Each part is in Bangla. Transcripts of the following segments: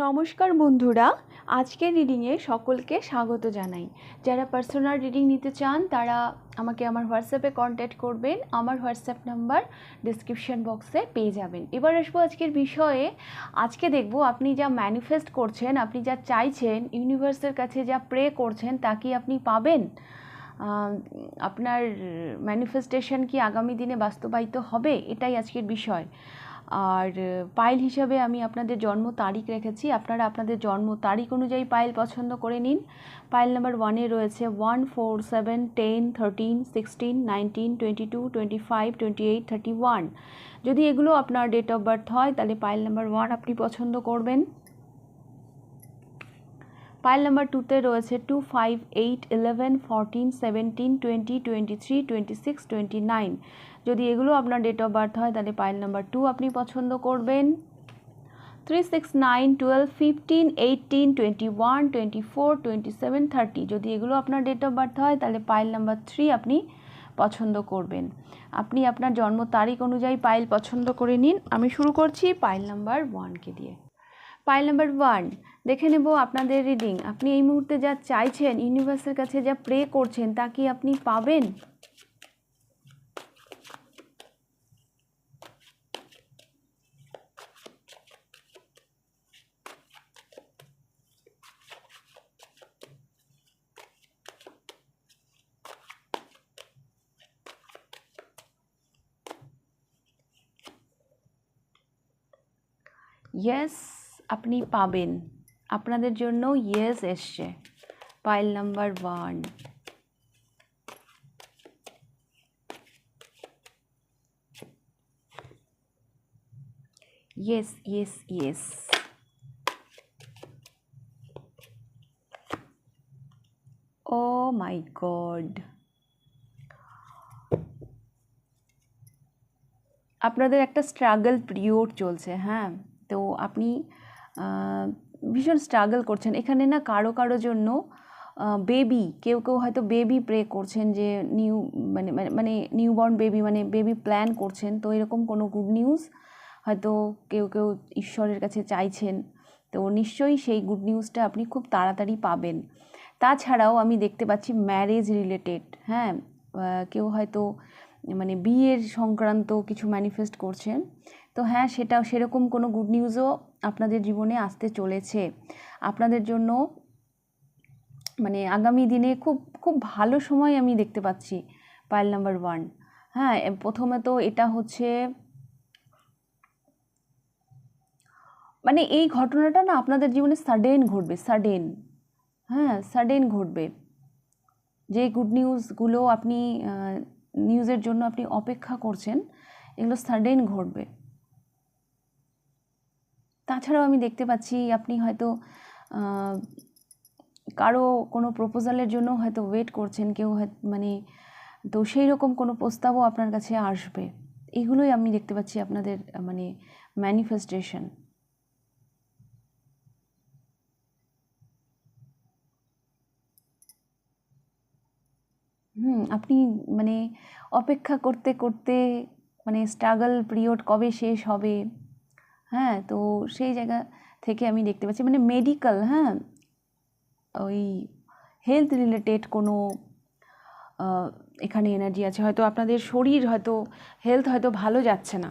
নমস্কার বন্ধুরা, আজকের রিডিংয়ে সকলকে স্বাগত জানাই। যারা পার্সোনাল রিডিং নিতে চান তারা আমাকে আমার হোয়াটসঅ্যাপে কন্ট্যাক্ট করবেন। আমার হোয়াটসঅ্যাপ নাম্বার ডেসক্রিপশন বক্সে পেয়ে যাবেন। এবার আসবো আজকের বিষয়ে। আজকে দেখব আপনি যা ম্যানিফেস্ট করছেন, আপনি যা চাইছেন, ইউনিভার্সের কাছে যা প্রে করছেন তা কি আপনি পাবেন। আপনার ম্যানিফেস্টেশন কি আগামী দিনে বাস্তবায়িত হবে, এটাই আজকের বিষয়। আর পাইল হিসাবে আমি আপনাদের জন্ম তারিখ রেখেছি, আপনারা আপনাদের জন্ম তারিখ অনুযায়ী পাইল পছন্দ করে নিন। পাইল নাম্বার 1-এ রয়েছে 1, 4, 7, 10, 13, 16, 19, 22, 25, 28, 31। যদি এগুলো আপনার ডেট অফ বার্থ হয় তাহলে পাইল নাম্বার 1 আপনি পছন্দ করবেন। পাইল নাম্বার 2-তে রয়েছে 2, 5, 8, 11, 14, 17, 20, 23, 26, 29। যদি এগুলো আপনার ডেট অফ বার্থ হয় তাহলে পাইল নাম্বার 2 আপনি পছন্দ করবেন। 3, 6, 9, 12, 15, 18, 21, 24, 27, 30। যদি এগুলো আপনার ডেট অফ বার্থ হয় তাহলে পাইল নাম্বার 3 আপনি পছন্দ করবেন। আপনি আপনার জন্ম তারিখ অনুযায়ী পাইল পছন্দ করে নিন। আমি শুরু করছি পাইল নাম্বার 1কে দিয়ে। পাইল নাম্বার 1, দেখে নেব আপনাদের রিডিং। আপনি এই মুহূর্তে যা চাইছেন, ইউনিভার্সের কাছে যা প্রে করছেন তা কি আপনি পাবেন। ইয়েস, আপনি পাবেন। আপনাদের জন্য ইয়েস এসছে। পাইল number 1। Yes yes yes. Oh my god, আপনাদের একটা স্ট্রাগল পিরিয়ড চলছে। হ্যাঁ, তো আপনি ভীষণ স্ট্রাগল করছেন এখানে না। কারো কারো জন্য বেবি, কেউ কেউ হয়তো বেবি প্রে করছেন, যে মানে নিউবর্ন বেবি, মানে বেবি প্ল্যান করছেন। তো এরকম কোনো গুড নিউজ হয়তো কেউ কেউ ঈশ্বরের কাছে চাইছেন। তো নিশ্চয়ই সেই গুড নিউজটা আপনি খুব তাড়াতাড়ি পাবেন। তাছাড়াও আমি দেখতে পাচ্ছি ম্যারেজ রিলেটেড। হ্যাঁ, কেউ হয়তো মানে বিয়ের সংক্রান্ত কিছু ম্যানিফেস্ট করছেন। তো হ্যাঁ, সেরকম কোনো গুড নিউজও আপনাদের জীবনে আসতে চলেছে। আপনাদের জন্য মানে আগামী দিনে খুব খুব ভালো সময় আমি দেখতে পাচ্ছি। Pile number 1। হ্যাঁ, প্রথমে তো এটা হচ্ছে মানে এই ঘটনাটা না আপনাদের জীবনে সাডেন ঘটবে, সাডেন। হ্যাঁ, সাডেন ঘটবে। যে গুড নিউজগুলো আপনি নিউজের জন্য আপনি অপেক্ষা করছেন, এগুলো সাডেন ঘটবে। তাছাড়াও আমি দেখতে পাচ্ছি আপনি হয়তো কারো কোনো প্রপোজালের জন্য হয়তো ওয়েট করছেন, কেউ মানে তো সেই রকম কোনো প্রস্তাবও আপনার কাছে আসবে। এগুলোই আমি দেখতে পাচ্ছি আপনাদের মানে ম্যানিফেস্টেশন। আপনি মানে অপেক্ষা করতে করতে মানে স্ট্রাগল পিরিয়ড কবে শেষ হবে। হ্যাঁ, তো সেই জায়গা থেকে আমি দেখতে পাচ্ছি মানে মেডিকেল, হ্যাঁ, ওই হেলথ রিলেটেড কোনো এখানে এনার্জি আছে। হয়তো আপনাদের শরীর হয়তো হেলথ হয়তো ভালো যাচ্ছে না।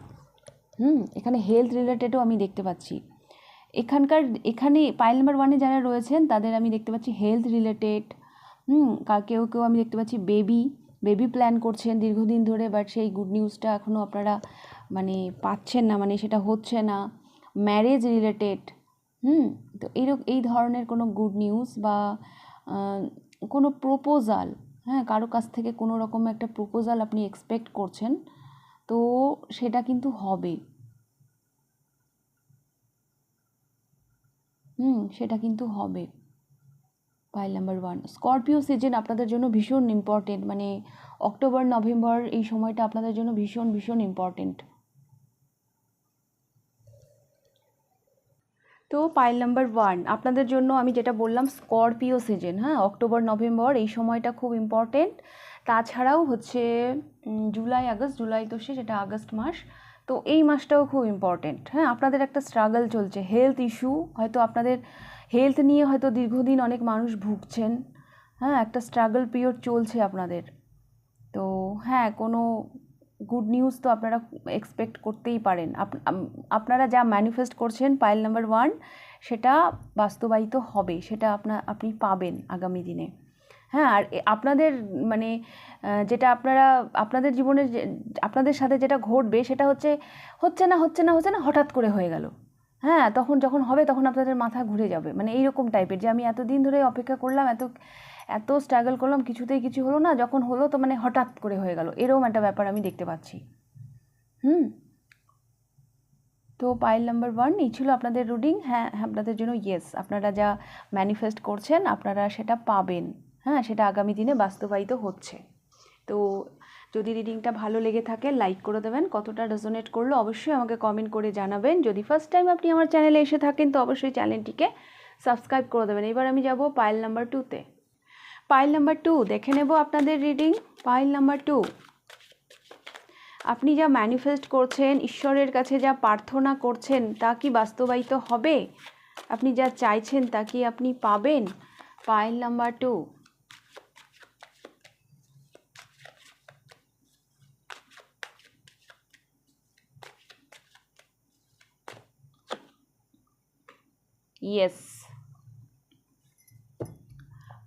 এখানে হেলথ রিলেটেডও আমি দেখতে পাচ্ছি। এখানে পাইল নাম্বার 1-এ যারা রয়েছেন তাদের আমি দেখতে পাচ্ছি হেলথ রিলেটেড। কেউ কেউ আমি দেখতে পাচ্ছি বেবি প্ল্যান করছেন দীর্ঘদিন ধরে, বাট সেই গুড নিউজটা এখনও আপনারা মানে পাচ্ছেন না, মানে সেটা হচ্ছে না। ম্যারেজ রিলেটেড, তো এই ধরনের কোনো গুড নিউজ বা কোনো প্রপোজাল, হ্যাঁ, কারো কাছ থেকে কোনো রকম একটা প্রপোজাল আপনি এক্সপেক্ট করছেন, তো সেটা কিন্তু হবে। সেটা কিন্তু হবে। Pile number 1। স্করপিও সিজন আপনাদের জন্য ভীষণ ইম্পর্টেন্ট, মানে অক্টোবর নভেম্বর এই সময়টা আপনাদের জন্য ভীষণ ভীষণ ইম্পর্টেন্ট। তো পাইল নাম্বার 1 আপনাদের জন্য আমি যেটা বললাম স্করপিও সিজন, হ্যাঁ, অক্টোবর নভেম্বর এই সময়টা খুব ইম্পর্টেন্ট। তাছাড়াও হচ্ছে জুলাই আগস্ট, জুলাই তো শেষ, এটা আগস্ট মাস, তো এই মাসটাও খুব ইম্পর্টেন্ট। হ্যাঁ, আপনাদের একটা স্ট্রাগল চলছে, হেলথ ইস্যু, হয়তো আপনাদের হেলথ নিয়ে হয়তো দীর্ঘদিন অনেক মানুষ ভুগছেন। হ্যাঁ, একটা স্ট্রাগল পিরিয়ড চলছে আপনাদের। তো হ্যাঁ, কোনো গুড নিউজ তো আপনারা এক্সপেক্ট করতেই পারেন। আপনারা যা ম্যানিফেস্ট করছেন পাইল নাম্বার 1, সেটা বাস্তবায়িত হবে, সেটা আপনি পাবেন আগামী দিনে। হ্যাঁ, আর আপনাদের মানে যেটা আপনাদের জীবনে আপনাদের সাথে যেটা ঘটবে সেটা হচ্ছে না হঠাৎ করে হয়ে গেল। হ্যাঁ, যখন হবে তখন আপনাদের মাথা ঘুরে যাবে, মানে এইরকম টাইপের, যে আমি এতদিন ধরে অপেক্ষা করলাম, এত স্ট্রাগল করলাম, কিছুতেই কিছু হলো না, যখন হলো তো মানে হঠাৎ করে হয়ে গেল, এরকম একটা ব্যাপার আমি দেখতে পাচ্ছি। তো পাইল নাম্বার 1 এই ছিল আপনাদের রিডিং। হ্যাঁ, আপনাদের জন্য ইয়েস, আপনারা যা ম্যানিফেস্ট করছেন আপনারা সেটা পাবেন। হ্যাঁ, সেটা আগামী দিনে বাস্তবায়িত হচ্ছে। তো যদি রিডিংটা ভালো লেগে থাকে লাইক করে দেবেন, কতটা রেজোনেট করলো অবশ্যই আমাকে কমেন্ট করে জানাবেন। যদি ফার্স্ট টাইম আপনি আমার চ্যানেলে এসে থাকেন তো অবশ্যই চ্যানেলটিকে সাবস্ক্রাইব করে দেবেন। এবার আমি যাব পাইল নাম্বার 2তে। পাইল নাম্বার 2 দেখে নেব আপনাদের রিডিং। পাইল নাম্বার 2, আপনি যা ম্যানিফেস্ট করছেন, ঈশ্বরের কাছে যা প্রার্থনা করছেন তা কি বাস্তবায়িত হবে? আপনি যা চাইছেন তা কি আপনি পাবেন? Pile number 2। Yes,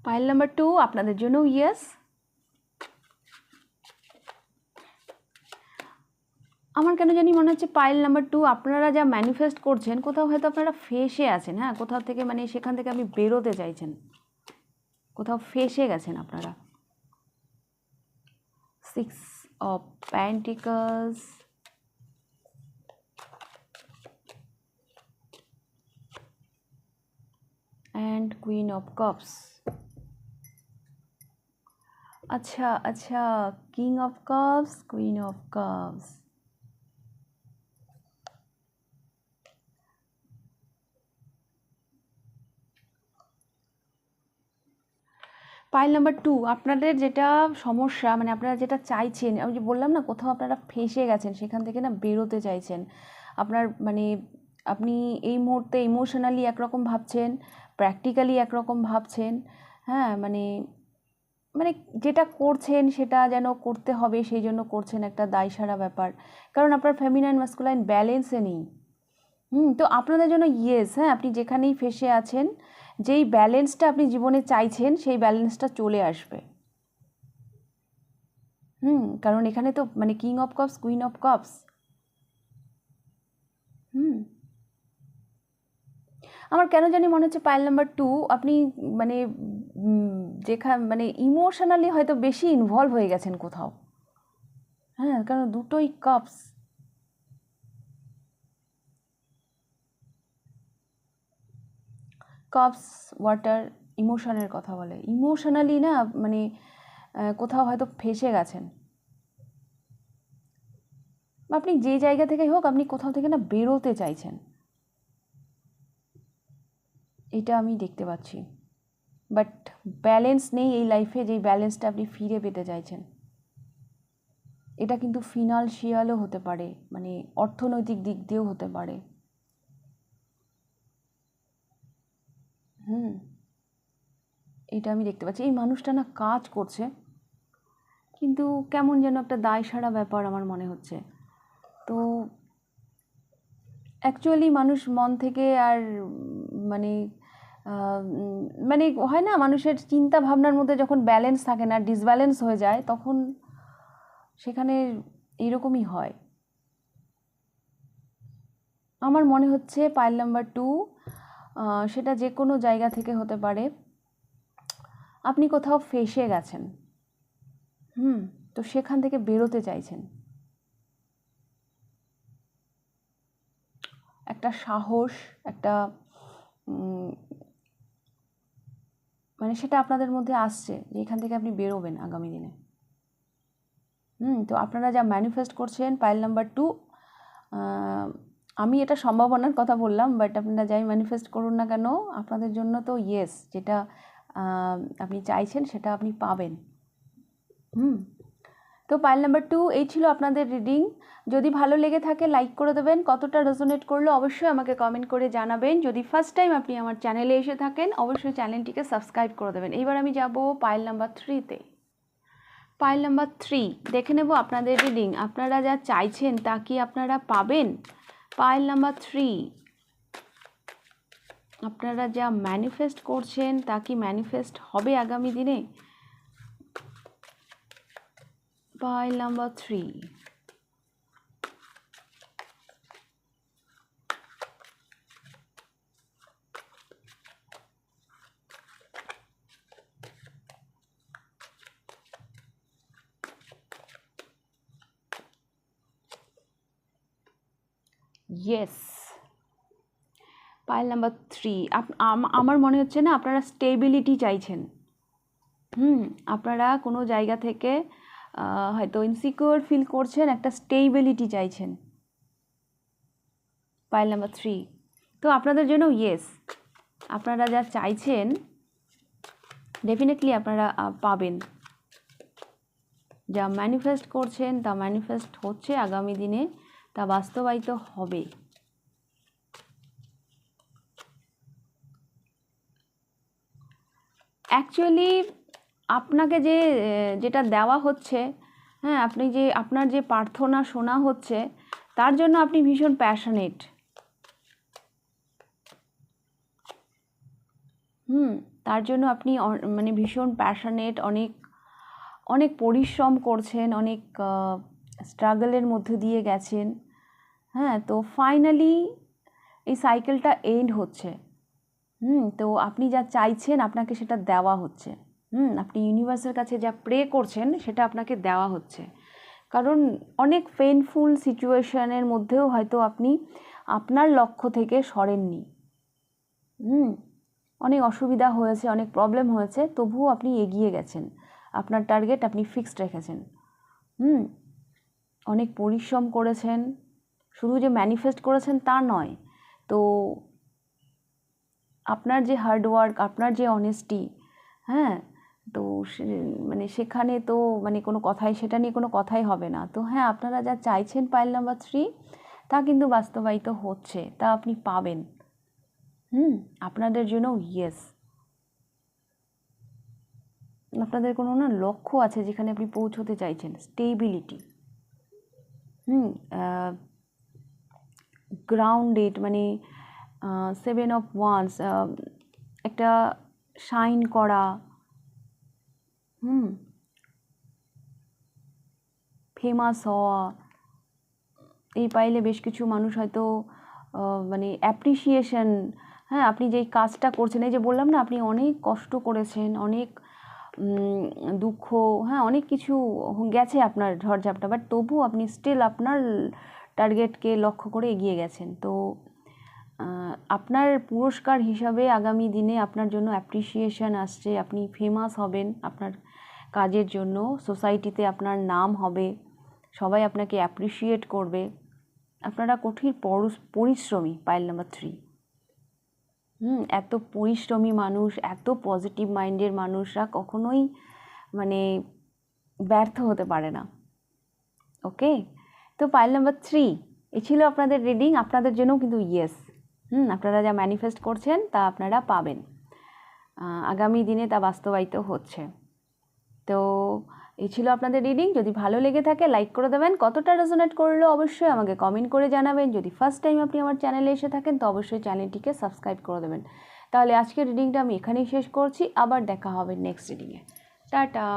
pile number 2 আপনাদের জন্য ইয়েস। আমার কেন জানি মনে হচ্ছে পাইল নাম্বার 2 আপনারা যা ম্যানিফেস্ট করছেন কোথাও হয়তো আপনারা ফেসে আছেন। হ্যাঁ, কোথাও থেকে মানে সেখান থেকে আপনি বেরোতে চাইছেন, কোথাও ফেসে গেছেন আপনারা। 6 of pentacles, and Queen of Cups। अच्छा, King of Cups, Queen of Cups। Pile number 2 আপনাদের যেটা সমস্যা, মানে আপনারা যেটা চাইছেন, আমি যে বললাম না কোথাও আপনারা ফেসে গেছেন, সেখান থেকে না বেরোতে চাইছেন। আপনার মানে আপনি এই মুহূর্তে ইমোশনালি একরকম ভাবছেন, প্র্যাকটিক্যালি একরকম ভাবছেন। হ্যাঁ, মানে যেটা করছেন সেটা যেন করতে হবে সেই জন্য করছেন, একটা দায়সারা ব্যাপার, কারণ আপনার ফেমিনাইন মাস্কুলাইন ব্যালেন্সে নেই। তো আপনাদের জন্য ইয়েস। হ্যাঁ, আপনি যেখানেই ফেসে আছেন, যেই ব্যালেন্সটা আপনি জীবনে চাইছেন সেই ব্যালেন্সটা চলে আসবে। কারণ এখানে তো মানে king of cups, queen of cups. আমার কেন জানি মনে হচ্ছে পাইল নাম্বার 2 আপনি মানে মানে ইমোশনালি হয়তো বেশি ইনভলভ হয়ে গেছেন কোথাও। হ্যাঁ, কারণ দুটোই কাপস। কাপস ওয়াটার, ইমোশনের কথা বলে। ইমোশনালি না মানে কোথাও হয়তো ফেসে গেছেন, আপনি যে জায়গা থেকেই হোক আপনি কোথাও থেকে না বেরোতে চাইছেন, এটা আমি দেখতে পাচ্ছি। বাট ব্যালেন্স নেই এই লাইফে, যেই ব্যালেন্সটা আপনি ফিরে পেতে চাইছেন। এটা কিন্তু ফিনান্সিয়ালও হতে পারে, মানে অর্থনৈতিক দিক দিয়েও হতে পারে। এটা আমি দেখতে পাচ্ছি। এই মানুষটা না কাজ করছে, কিন্তু কেমন যেন একটা দায়সারা ব্যাপার আমার মনে হচ্ছে। তো অ্যাকচুয়ালি মানুষ মন থেকে আর মানে মানে হয় না, মানুষের চিন্তা ভাবনার মধ্যে যখন ব্যালেন্স থাকে না, ডিসব্যালেন্স হয়ে যায়, তখন সেখানে এইরকমই হয়। আমার মনে হচ্ছে পাইল নাম্বার 2 সেটা যে কোনো জায়গা থেকে হতে পারে, আপনি কোথাও ফেসে গেছেন, তো সেখান থেকে বেরোতে চাইছেন। একটা সাহস, একটা মানে সেটা আপনাদের মধ্যে আসছে যে এখান থেকে আপনি বেরোবেন আগামী দিনে। তো আপনারা যা ম্যানিফেস্ট করছেন পাইল নাম্বার 2, আমি এটা সম্ভাবনার কথা বললাম, বাট আপনারা যাই ম্যানিফেস্ট করুন না কেন আপনাদের জন্য তো ইয়েস, যেটা আপনি চাইছেন সেটা আপনি পাবেন। তো পাইল নাম্বার 2 এই ছিল আপনাদের রিডিং। যদি ভালো লেগে থাকে লাইক করে দেবেন, কতটা রেজোনেট করলো অবশ্যই আমাকে কমেন্ট করে জানাবেন। যদি ফার্স্ট টাইম আপনি আমার চ্যানেলে এসে থাকেন অবশ্যই চ্যানেলটিকে সাবস্ক্রাইব করে দেবেন। এইবার আমি যাব পাইল নাম্বার 3-তে। পাইল নাম্বার 3 দেখে নেব আপনাদের রিডিং। আপনারা যা চাইছেন তা কি আপনারা পাবেন? পাইল নাম্বার 3 আপনারা যা ম্যানিফেস্ট করছেন তা কি ম্যানিফেস্ট হবে আগামী দিনে? Pile number 3 yes. Pile number 3 আমার মনে হচ্ছে না আপনারা স্টেবিলিটি চাইছেন। আপনারা কোনো জায়গা থেকে হয়তো ইনসিকিউর ফিল করছেন, একটা স্টেবিলিটি চাইছেন। পাইল নাম্বার 3 তো আপনাদের জন্য ইয়েস, আপনারা যা চাইছেন ডেফিনেটলি আপনারা পাবেন। যা ম্যানিফেস্ট করছেন তা ম্যানিফেস্ট হচ্ছে আগামী দিনে, তা বাস্তবায়িত হবে। অ্যাকচুয়ালি আপনাকে যেটা দেওয়া হচ্ছে, হ্যাঁ, আপনার যে প্রার্থনা শোনা হচ্ছে তার জন্য আপনি ভীষণ প্যাশনেট। তার জন্য আপনি মানে ভীষণ প্যাশনেট, অনেক পরিশ্রম করছেন, অনেক স্ট্রাগলের মধ্যে দিয়ে গেছেন। হ্যাঁ, তো ফাইনালি এই সাইকেলটা এন্ড হচ্ছে। তো আপনি যা চাইছেন আপনাকে সেটা দেওয়া হচ্ছে। আপনি ইউনিভার্সের কাছে যা প্রে করছেন সেটা আপনাকে দেওয়া হচ্ছে। কারণ অনেক পেইনফুল সিচুয়েশনের মধ্যেও হয়তো আপনি আপনার লক্ষ্য থেকে সরেননি। অনেক অসুবিধা হয়েছে, অনেক প্রবলেম হয়েছে, তবুও আপনি এগিয়ে গেছেন। আপনার টার্গেট আপনি ফিক্সড রেখেছেন। অনেক পরিশ্রম করেছেন, শুধু যে ম্যানিফেস্ট করেছেন তা নয়, তো আপনার যে হার্ডওয়ার্ক, আপনার যে অনেস্টি, হ্যাঁ, তো মানে সেখানে তো মানে সেটা নিয়ে কোনো কথাই হবে না। তো হ্যাঁ, আপনারা যা চাইছেন পাইল নাম্বার 3 তা কিন্তু বাস্তবায়িত হচ্ছে, তা আপনি পাবেন। আপনাদের জন্য ইয়েস। আপনাদের কোনো লক্ষ্য আছে যেখানে আপনি পৌঁছতে চাইছেন, স্টেবিলিটি। গ্রাউন্ডেড মানে 7 অফ ওয়ান্স, একটা শাইন করা, ফেমাস হওয়া। এই পাইলে বেশ কিছু মানুষ হয়তো মানে অ্যাপ্রিসিয়েশন, হ্যাঁ, আপনি যেই কাজটা করছেন, এই যে বললাম না আপনি অনেক কষ্ট করেছেন, অনেক দুঃখ, হ্যাঁ, অনেক কিছু গেছে আপনার ঝড়ঝাপটা, বাট তবু আপনি স্টিল আপনার টার্গেটকে লক্ষ্য করে এগিয়ে গেছেন। তো আপনার পুরস্কার হিসাবে আগামী দিনে আপনার জন্য অ্যাপ্রিসিয়েশন আসছে, আপনি ফেমাস হবেন আপনার কাজের জন্য, সোসাইটিতে আপনার নাম হবে, সবাই আপনাকে অ্যাপ্রিসিয়েট করবে। আপনারা কঠিন পরিশ্রমী পাইল নাম্বার 3। এত পরিশ্রমী মানুষ, এত পজিটিভ মাইন্ডের মানুষরা কখনোই মানে ব্যর্থ হতে পারে না। ওকে, তো পাইল নাম্বার 3 এই ছিল আপনাদের রিডিং। আপনাদের জন্যও কিন্তু ইয়েস। আপনারা যা ম্যানিফেস্ট করছেন তা আপনারা পাবেন, আগামী দিনে তা বাস্তবায়িত হচ্ছে। তো এই ছিল আপনাদের রিডিং। যদি ভালো লেগে থাকে লাইক করে দেবেন, কতটা রেজোনেট করলো অবশ্যই আমাকে কমেন্ট করে জানাবেন। যদি ফার্স্ট টাইম আপনি আমার চ্যানেলে এসে থাকেন তো অবশ্যই চ্যানেলটিকে সাবস্ক্রাইব করে দেবেন। তাহলে আজকের রিডিংটা আমি এখানেই শেষ করছি, আবার দেখা হবে নেক্সট রিডিংয়ে। টাটা।